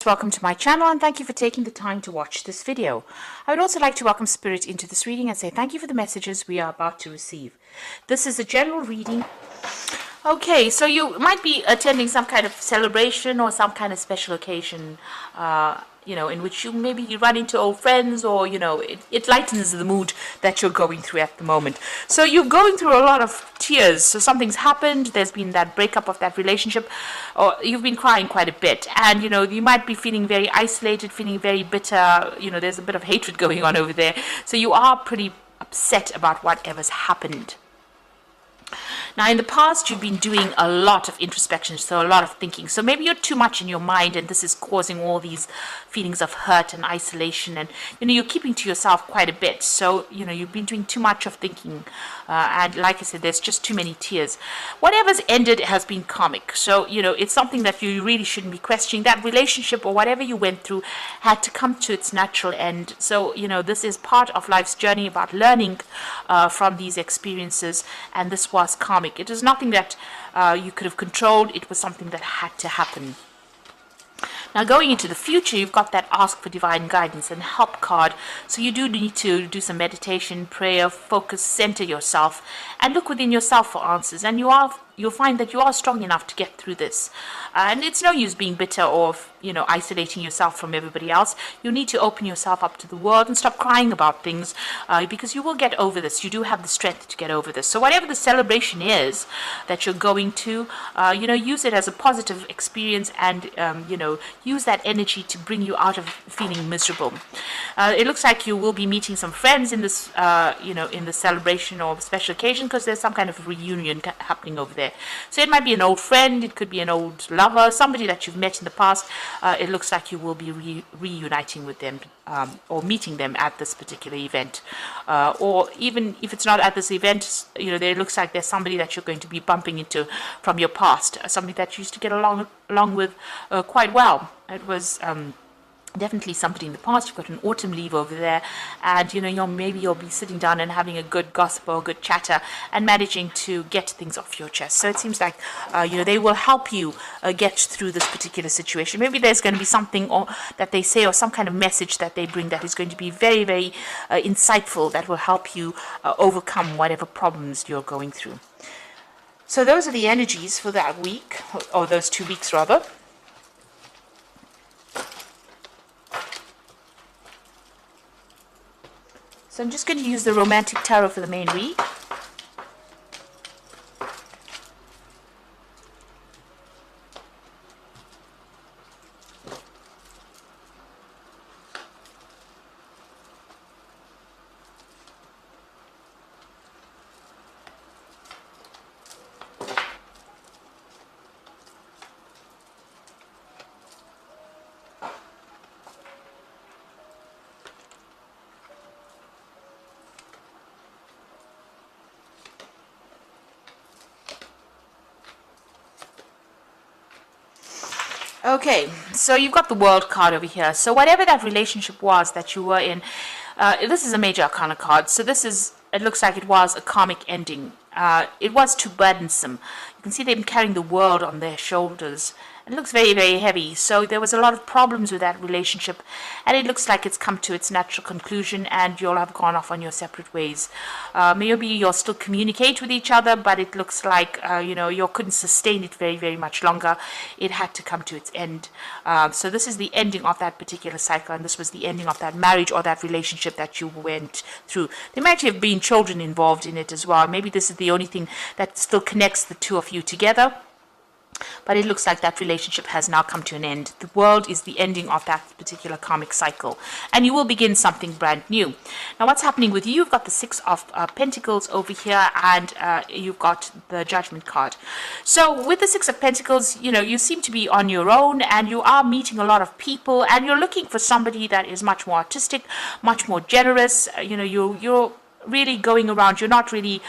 welcome to my channel and thank you for taking the time to watch this video. I would also like to welcome Spirit into this reading and say thank you for the messages we are about to receive. This is a general reading. Okay, so you might be attending some kind of celebration or some kind of special occasion, in which you run into old friends, or, it lightens the mood that you're going through at the moment. So you're going through a lot of tears. So something's happened, there's been that breakup of that relationship, or you've been crying quite a bit. And, you might be feeling very isolated, feeling very bitter. There's a bit of hatred going on over there. So you are pretty upset about whatever's happened. Now, in the past, you've been doing a lot of introspection, so a lot of thinking. So maybe you're too much in your mind, and this is causing all these feelings of hurt and isolation. And, you're keeping to yourself quite a bit. So, you've been doing too much of thinking. And like I said, there's just too many tears. Whatever's ended has been karmic. So, it's something that you really shouldn't be questioning. That relationship or whatever you went through had to come to its natural end. So, this is part of life's journey about learning from these experiences. And this was karmic. It is nothing that you could have controlled. It was something that had to happen. Now, going into the future, you've got that ask for divine guidance and help card. So you do need to do some meditation, prayer, focus, center yourself, and look within yourself for answers. And you'll find that you are strong enough to get through this. And it's no use being bitter or, isolating yourself from everybody else. You need to open yourself up to the world and stop crying about things, because you will get over this. You do have the strength to get over this. So whatever the celebration is that you're going to, use it as a positive experience and, use that energy to bring you out of feeling miserable. It looks like you will be meeting some friends in this, in the celebration or special occasion, because there's some kind of reunion happening over there. So it might be an old friend, it could be an old lover, somebody that you've met in the past. It looks like you will be reuniting with them, or meeting them at this particular event. Or even if it's not at this event, there looks like there's somebody that you're going to be bumping into from your past, somebody that you used to get along with quite well. It was definitely somebody in the past. You've got an autumn leaf over there, and maybe you'll be sitting down and having a good gossip or a good chatter and managing to get things off your chest. So it seems like they will help you get through this particular situation. Maybe there's going to be something that they say, or some kind of message that they bring, that is going to be very, very insightful, that will help you overcome whatever problems you're going through. So those are the energies for that week, or those 2 weeks rather. So I'm just going to use the Romantic Tarot for the main read. Okay, so you've got the World card over here. So whatever that relationship was that you were in, this is a Major Arcana card. So it looks like it was a karmic ending. It was too burdensome. You can see them carrying the world on their shoulders. It looks very, very heavy. So there was a lot of problems with that relationship, and it looks like it's come to its natural conclusion, and you'll have gone off on your separate ways. Maybe you'll still communicate with each other, but it looks like you couldn't sustain it very, very much longer. It had to come to its end. So this is the ending of that particular cycle, and this was the ending of that marriage or that relationship that you went through. There might have been children involved in it as well. Maybe this is the only thing that still connects the two of you together. But it looks like that relationship has now come to an end. The World is the ending of that particular karmic cycle, and you will begin something brand new. Now, what's happening with you? You've got the Six of Pentacles over here, and you've got the Judgment card. So with the Six of Pentacles, you seem to be on your own, and you are meeting a lot of people, and you're looking for somebody that is much more artistic, much more generous. You're really going around. You're not really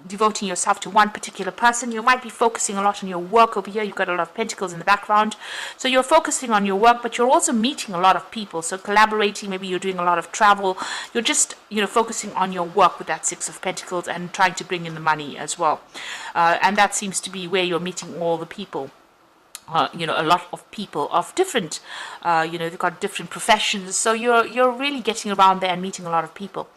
devoting yourself to one particular person. You might be focusing a lot on your work over here. You've got a lot of pentacles in the background. So you're focusing on your work, but you're also meeting a lot of people. So collaborating, maybe you're doing a lot of travel. You're just, focusing on your work with that Six of Pentacles and trying to bring in the money as well. And that seems to be where you're meeting all the people. a lot of people of different, they've got different professions. So you're really getting around there and meeting a lot of people.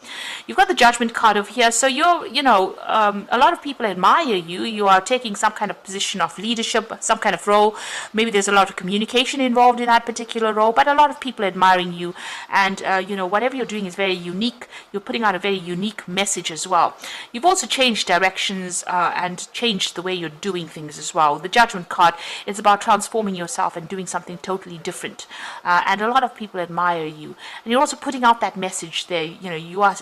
You've got the Judgment card over here. So a lot of people admire you. You are taking some kind of position of leadership, some kind of role. Maybe there's a lot of communication involved in that particular role, but a lot of people admiring you. And, whatever you're doing is very unique. You're putting out a very unique message as well. You've also changed directions and changed the way you're doing things as well. The Judgment card is about transforming yourself and doing something totally different, and a lot of people admire you, and you're also putting out that message there. You are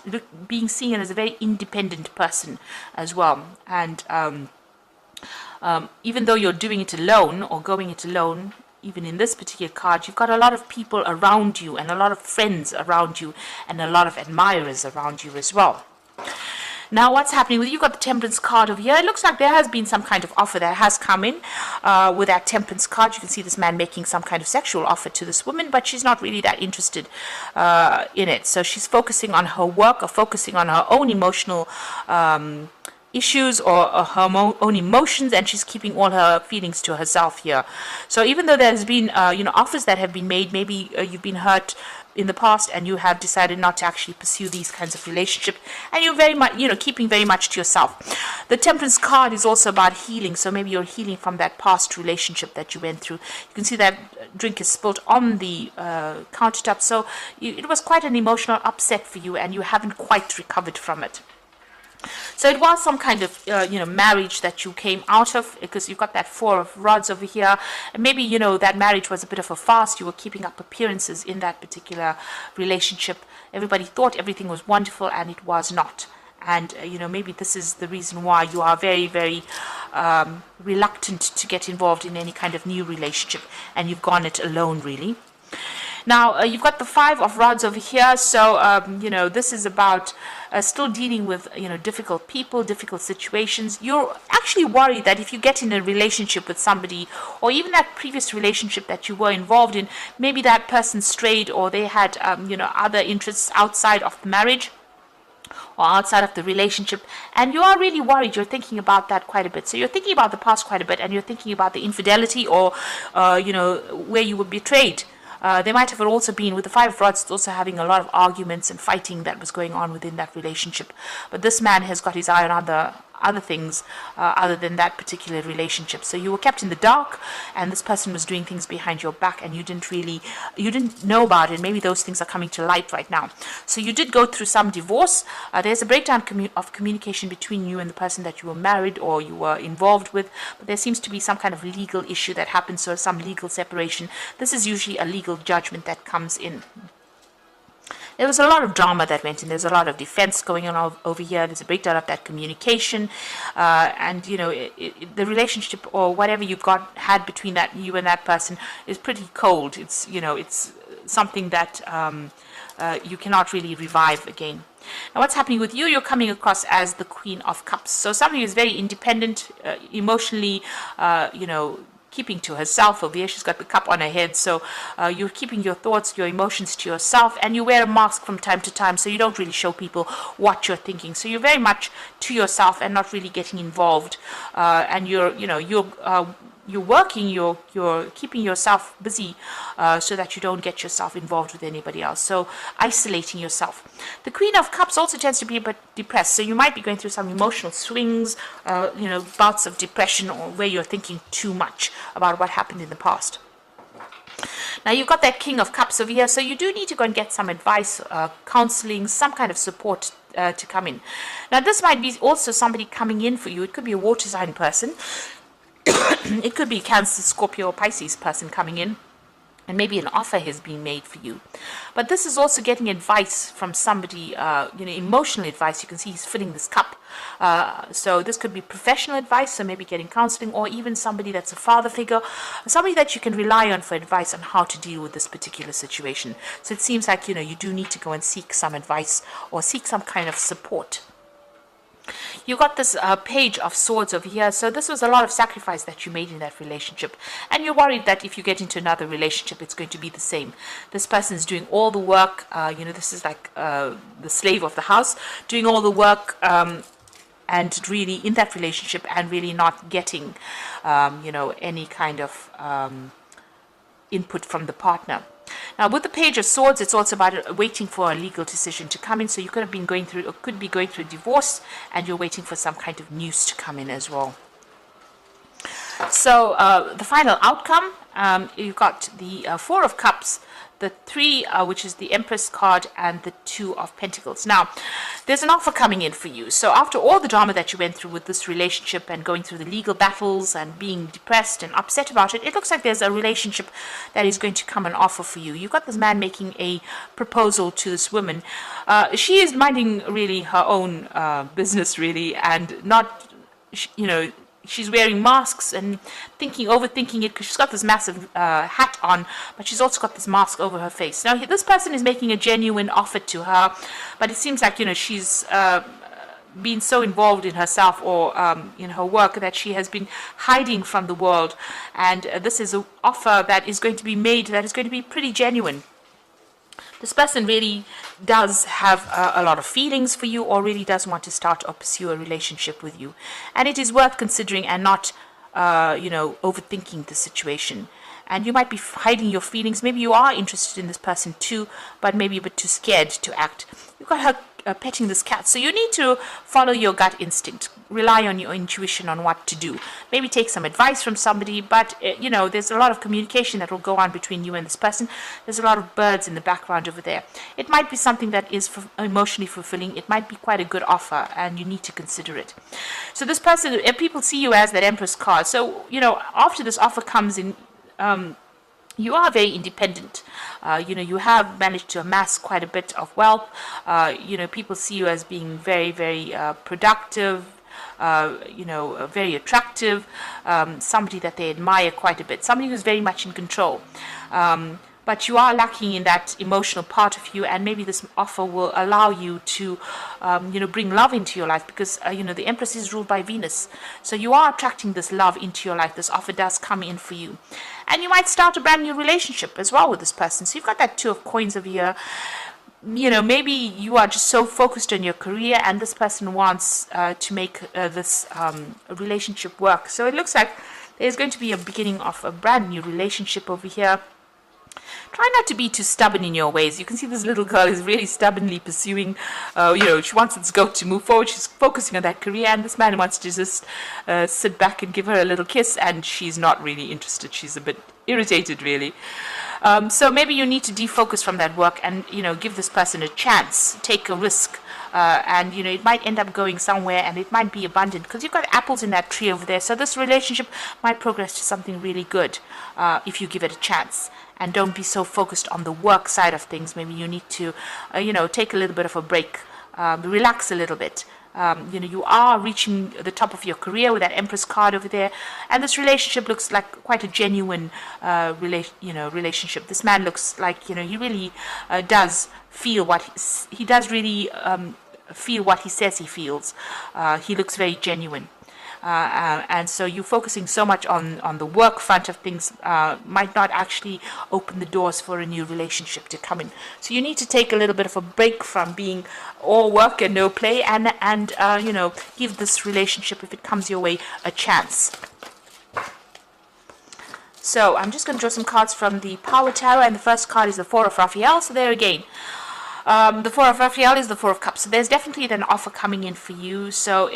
being seen as a very independent person as well, and even though you're doing it alone or going it alone, even in this particular card, you've got a lot of people around you and a lot of friends around you and a lot of admirers around you as well. Now, what's happening with you? You've got the Temperance card over here. It looks like there has been some kind of offer that has come in with that Temperance card. You can see this man making some kind of sexual offer to this woman, but she's not really that interested in it. So she's focusing on her work or focusing on her own emotional issues or her own emotions, and she's keeping all her feelings to herself here. So even though there's been offers that have been made, maybe you've been hurt in the past and you have decided not to actually pursue these kinds of relationships, and you're very much keeping very much to yourself. The Temperance card is also about healing, so maybe you're healing from that past relationship that you went through. You can see that drink is spilled on the countertop, so it was quite an emotional upset for you and you haven't quite recovered from it. So it was some kind of, marriage that you came out of, because you've got that Four of Rods over here. And maybe, that marriage was a bit of a farce. You were keeping up appearances in that particular relationship. Everybody thought everything was wonderful, and it was not. And, maybe this is the reason why you are very, very reluctant to get involved in any kind of new relationship. And you've gone it alone, really. Now, you've got the Five of Rods over here. So, this is about still dealing with, difficult people, difficult situations. You're actually worried that if you get in a relationship with somebody, or even that previous relationship that you were involved in, maybe that person strayed, or they had, other interests outside of the marriage or outside of the relationship, and you are really worried. You're thinking about that quite a bit. So you're thinking about the past quite a bit, and you're thinking about the infidelity or, where you were betrayed. There might have also been, with the Five of Rods, it's also having a lot of arguments and fighting that was going on within that relationship. But this man has got his eye on other things other than that particular relationship. So you were kept in the dark, and this person was doing things behind your back, and you didn't know about it. Maybe those things are coming to light right now. So you did go through some divorce. There's a breakdown of communication between you and the person that you were married or you were involved with, but there seems to be some kind of legal issue that happens, so some legal separation. This is usually a legal judgment that comes in. There was a lot of drama that went in. There's a lot of defense going on over here. There's a breakdown of that communication. And, the relationship or whatever you've had between you and that person is pretty cold. It's, it's something that you cannot really revive again. Now, what's happening with you? You're coming across as the Queen of Cups. So somebody who's very independent, emotionally, keeping to herself. Over here, she's got the cup on her head. So you're keeping your thoughts, your emotions to yourself, and you wear a mask from time to time, so you don't really show people what you're thinking. So you're very much to yourself and not really getting involved. And you're working, you're keeping yourself busy so that you don't get yourself involved with anybody else. So isolating yourself. The Queen of Cups also tends to be a bit depressed. So you might be going through some emotional swings, bouts of depression, or where you're thinking too much about what happened in the past. Now, you've got that King of Cups over here. So you do need to go and get some advice, counseling, some kind of support to come in. Now, this might be also somebody coming in for you. It could be a water sign person. It could be Cancer, Scorpio, or Pisces person coming in, and maybe an offer has been made for you. But this is also getting advice from somebody, emotional advice. You can see he's filling this cup. So this could be professional advice, so maybe getting counseling, or even somebody that's a father figure, somebody that you can rely on for advice on how to deal with this particular situation. So it seems like, you do need to go and seek some advice or seek some kind of support. You got this Page of Swords over here. So this was a lot of sacrifice that you made in that relationship. And you're worried that if you get into another relationship, it's going to be the same. This person is doing all the work. This is like the slave of the house, doing all the work, and really in that relationship and really not getting, any kind of input from the partner. Now, with the Page of Swords, it's also about waiting for a legal decision to come in. So you could have been going through, or could be going through a divorce, and you're waiting for some kind of news to come in as well. So the final outcome, you've got the Four of Cups, the Three, which is the Empress card, and the Two of Pentacles. Now, there's an offer coming in for you. So after all the drama that you went through with this relationship and going through the legal battles and being depressed and upset about it, it looks like there's a relationship that is going to come and offer for you. You've got this man making a proposal to this woman. She is minding really her own business, really, and not, she's wearing masks and overthinking it because she's got this massive hat on, but she's also got this mask over her face. Now, this person is making a genuine offer to her, but it seems like, she's been so involved in herself or in her work that she has been hiding from the world. And this is an offer that is going to be made that is going to be pretty genuine. This person really does have a lot of feelings for you, or really does want to start or pursue a relationship with you. And it is worth considering and not, overthinking the situation. And you might be hiding your feelings. Maybe you are interested in this person too, but maybe a bit too scared to act. You've got her petting this cat. So you need to follow your gut instinct. Rely on your intuition on what to do. Maybe take some advice from somebody, but there's a lot of communication that will go on between you and this person. There's a lot of birds in the background over there. It might be something that is emotionally fulfilling. It might be quite a good offer, and you need to consider it. So this person, people see you as that Empress card. So, after this offer comes in, you are very independent. You have managed to amass quite a bit of wealth. People see you as being very, very productive, very attractive, somebody that they admire quite a bit, somebody who's very much in control. But you are lacking in that emotional part of you, and maybe this offer will allow you to, bring love into your life, because, the Empress is ruled by Venus. So you are attracting this love into your life. This offer does come in for you. And you might start a brand new relationship as well with this person. So you've got that Two of Coins over here. Maybe you are just so focused on your career, and this person wants to make this relationship work. So it looks like there's going to be a beginning of a brand new relationship over here. Try not to be too stubborn in your ways. You can see this little girl is really stubbornly pursuing, she wants this goat to move forward. She's focusing on that career, and this man wants to just sit back and give her a little kiss, and she's not really interested. She's a bit irritated, really. So maybe you need to defocus from that work and, give this person a chance, take a risk. And it might end up going somewhere, and it might be abundant because you've got apples in that tree over there. So this relationship might progress to something really good if you give it a chance. And don't be so focused on the work side of things. Maybe you need to, take a little bit of a break, relax a little bit. You are reaching the top of your career with that Empress card over there, and this relationship looks like quite a genuine relationship. This man looks like he really does feel he does really feel what he says he feels. He looks very genuine. And so you focusing so much on the work front of things might not actually open the doors for a new relationship to come in. So you need to take a little bit of a break from being all work and no play, and give this relationship, if it comes your way, a chance. So I'm just going to draw some cards from the Power Tarot, and the first card is the Four of Raphael. So there again, the Four of Raphael is the Four of Cups. So there's definitely an offer coming in for you. So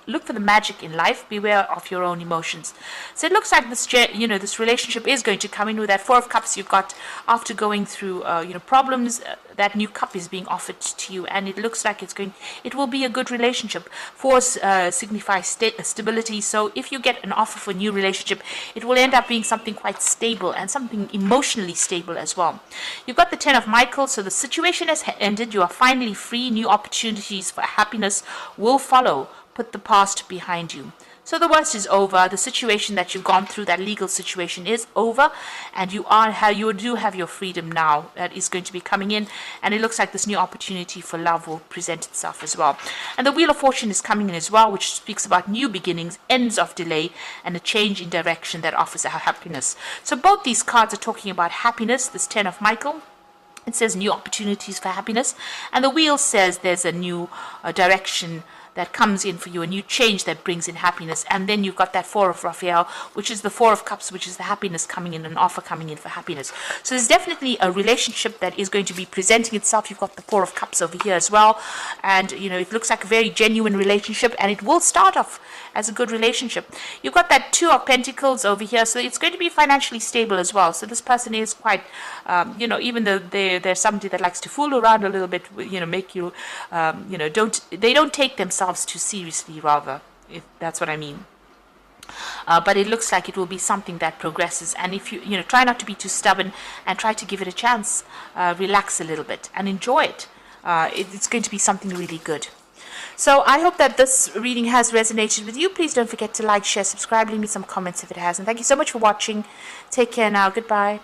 look for the magic in life. Beware of your own emotions. So it looks like this relationship is going to come in with that Four of Cups. You've got, after going through problems, that new cup is being offered to you, and it looks like it will be a good relationship. Fours signifies stability. So if you get an offer for a new relationship, it will end up being something quite stable and something emotionally stable as well. You've got the Ten of Michael. So the situation has ended. You are finally free. New opportunities for happiness will follow. Put the past behind you. So the worst is over. The situation that you've gone through, that legal situation, is over, and you do have your freedom now. That is going to be coming in, and it looks like this new opportunity for love will present itself as well. And the Wheel of Fortune is coming in as well, which speaks about new beginnings, ends of delay, and a change in direction that offers a happiness. So both these cards are talking about happiness. This Ten of Michael, it says new opportunities for happiness, and the Wheel says there's a new direction that comes in for you, a new change that brings in happiness. And then you've got that Four of Raphael, which is the Four of Cups, which is the happiness coming in, an offer coming in for happiness. So there's definitely a relationship that is going to be presenting itself. You've got the Four of Cups over here as well. And, you know, it looks like a very genuine relationship, and it will start off as a good relationship. You've got that Two of Pentacles over here, so it's going to be financially stable as well. So this person is quite, you know, even though they're somebody that likes to fool around a little bit, you know, make you, you know, they don't take themselves too seriously, rather, if that's what I mean. But it looks like it will be something that progresses, and if you know, try not to be too stubborn and try to give it a chance. Relax a little bit and enjoy it. It's going to be something really good. So I hope that this reading has resonated with you. Please don't forget to like, share, subscribe, leave me some comments if it has. And thank you so much for watching. Take care now. Goodbye.